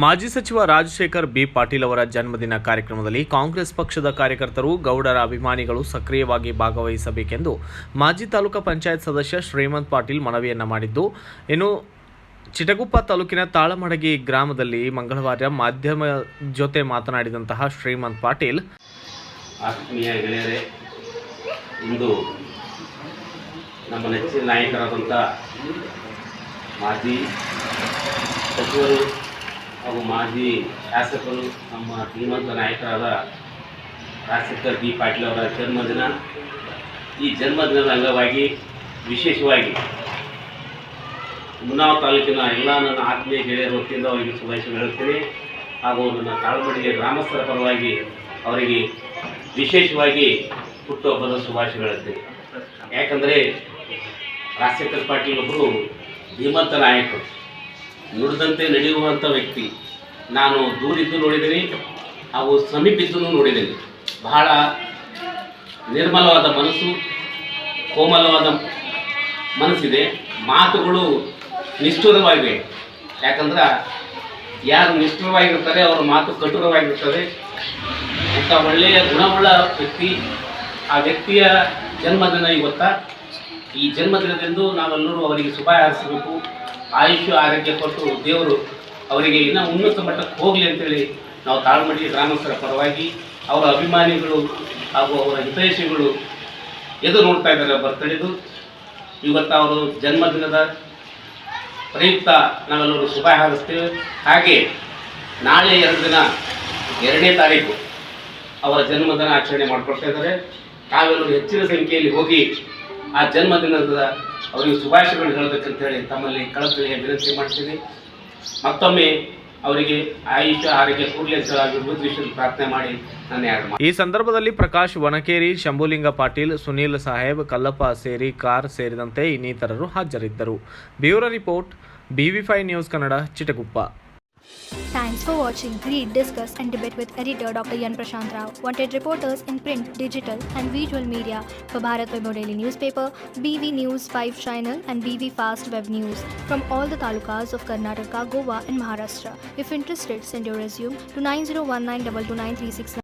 ಮಾಜಿ ಸಚಿವ ರಾಜಶೇಖರ್ ಬಿ ಪಾಟೀಲ್ ಅವರ ಜನ್ಮದಿನ ಕಾರ್ಯಕ್ರಮದಲ್ಲಿ ಕಾಂಗ್ರೆಸ್ ಪಕ್ಷದ ಕಾರ್ಯಕರ್ತರು, ಗೌಡರ ಅಭಿಮಾನಿಗಳು ಸಕ್ರಿಯವಾಗಿ ಭಾಗವಹಿಸಬೇಕೆಂದು ಮಾಜಿ ತಾಲೂಕು ಪಂಚಾಯತ್ ಸದಸ್ಯ ಶ್ರೀಮಂತ್ ಪಾಟೀಲ್ ಮನವಿಯನ್ನು ಮಾಡಿದ್ದು, ಇನ್ನು ಚಿಟಗುಪ್ಪ ತಾಲೂಕಿನ ತಾಳಮಡಗಿ ಗ್ರಾಮದಲ್ಲಿ ಮಂಗಳವಾರ ಮಾಧ್ಯಮ ಜೊತೆ ಮಾತನಾಡಿದಂತಹ ಶ್ರೀಮಂತ್ ಪಾಟೀಲ್, ಆತ್ಮೀಯ ಗೆಳೆಯರೇ, ಇಂದು ನಮ್ಮ ನೆಚ್ಚಿನ ನಾಯಕರಾದಂಥ ಮಾಜಿ ಸಚಿವರು ಹಾಗೂ ಮಾಜಿ ಶಾಸಕರು, ನಮ್ಮ ಧೀಮಂತ ನಾಯಕರಾದ ರಾಜಶೇಖರ್ ಬಿ ಪಾಟೀಲ್ ಅವರ ಜನ್ಮದಿನ. ಈ ಜನ್ಮದಿನದ ಅಂಗವಾಗಿ ವಿಶೇಷವಾಗಿ ಮುನ್ನಾವ್ ತಾಲೂಕಿನ ಎಲ್ಲ ನನ್ನ ಆತ್ಮೀಯ ಗೆಳೆಯರ ವತಿಯಿಂದ ಅವರಿಗೆ ಶುಭಾಶಯ ಹೇಳುತ್ತೇನೆ. ಹಾಗೂ ನನ್ನ ತಾಳಮಡಿಗೆ ಗ್ರಾಮಸ್ಥರ ಪರವಾಗಿ ಅವರಿಗೆ ವಿಶೇಷವಾಗಿ ಹುಟ್ಟುಹಬ್ಬದ ಶುಭಾಶಯ ಹೇಳುತ್ತೇನೆ. ಯಾಕಂದರೆ ರಾಜಶೇಖರ್ ಪಾಟೀಲ್ ಒಬ್ಬರು ಧೀಮಂತ ನಾಯಕರು, ನುಡಿದಂತೆ ನಡೆಯುವಂಥ ವ್ಯಕ್ತಿ. ನಾನು ದೂರಿದ್ದು ನೋಡಿದ್ದೀನಿ ಹಾಗೂ ಸಮೀಪಿದ್ದು ನೋಡಿದ್ದೀನಿ. ಬಹಳ ನಿರ್ಮಲವಾದ ಮನಸ್ಸು, ಕೋಮಲವಾದ ಮನಸ್ಸಿದೆ. ಮಾತುಗಳು ನಿಷ್ಠುರವಾಗಿವೆ. ಯಾಕಂದ್ರೆ ಯಾರು ನಿಷ್ಠುರವಾಗಿರ್ತಾರೆ ಅವರ ಮಾತು ಕಠೋರವಾಗಿರ್ತದೆ. ಅಂಥ ಒಳ್ಳೆಯ ಗುಣವುಳ್ಳ ವ್ಯಕ್ತಿ. ಆ ವ್ಯಕ್ತಿಯ ಜನ್ಮದಿನ ಇವತ್ತ. ಈ ಜನ್ಮದಿನದಂದು ನಾವೆಲ್ಲರೂ ಅವರಿಗೆ ಶುಭ ಹಾರೈಸಬೇಕು. ಆಯುಷ್ಯ ಆರೋಗ್ಯ ಕೊಟ್ಟು ದೇವರು ಅವರಿಗೆ ಇನ್ನೂ ಉನ್ನತ ಮಟ್ಟಕ್ಕೆ ಹೋಗಲಿ ಅಂತೇಳಿ ನಾವು ತಾಳಮಡಿ ಗ್ರಾಮಸ್ಥರ ಪರವಾಗಿ, ಅವರ ಅಭಿಮಾನಿಗಳು ಹಾಗೂ ಅವರ ಹಿತೈಷಿಗಳು ಎದುರು ನೋಡ್ತಾ ಇದ್ದಾರೆ ಬರ್ತಡೆದು. ಇವತ್ತು ಅವರು ಜನ್ಮದಿನದ ಪ್ರಯುಕ್ತ ನಾವೆಲ್ಲರೂ ಶುಭ ಹಾರೈಸ್ತೇವೆ. ಹಾಗೆ ನಾಳೆ 2ನೇ ತಾರೀಕು ಅವರ ಜನ್ಮದಿನ ಆಚರಣೆ ಮಾಡಿಕೊಳ್ತಾ ಇದ್ದಾರೆ. ನಾವೆಲ್ಲರೂ ಹೆಚ್ಚಿನ ಸಂಖ್ಯೆಯಲ್ಲಿ ಹೋಗಿ ಆ ಜನ್ಮದಿನದ ಅವರಿಗೆ ಶುಭಾಶಯಗಳು ಹೇಳಬೇಕಂತ ಹೇಳಿ ತಮ್ಮಲ್ಲಿ ಕಳಕಳಿಯ ವಿನಂತಿ ಮಾಡ್ತೀನಿ. ಮತ್ತೊಮ್ಮೆ ಅವರಿಗೆ ಆಯುಷ್ಯ ಆರೋಗ್ಯ ಕೂಡಲೇ ವಿಷಯ ಪ್ರಾರ್ಥನೆ ಮಾಡಿ ನಾನು ಈ ಸಂದರ್ಭದಲ್ಲಿ ಪ್ರಕಾಶ್ ವಣಕೇರಿ, ಶಂಭುಲಿಂಗ ಪಾಟೀಲ್, ಸುನೀಲ್ ಸಾಹೇಬ್, ಕಲ್ಲಪ್ಪ ಸೇರಿ ಕಾರ್ ಸೇರಿದಂತೆ ಇನ್ನಿತರರು ಹಾಜರಿದ್ದರು. Bureau report, BV5 news Kannada, Chitguppa. Thanks for watching. Read, discuss and debate with editor Dr. Yan Prashant Rao. Wanted reporters in print, digital and visual media for Bharat Vaibhav Daily Newspaper, BV News 5 Channel and BV Fast Web News from all the talukas of Karnataka, Goa and Maharashtra. If interested, send your resume to 9019229369.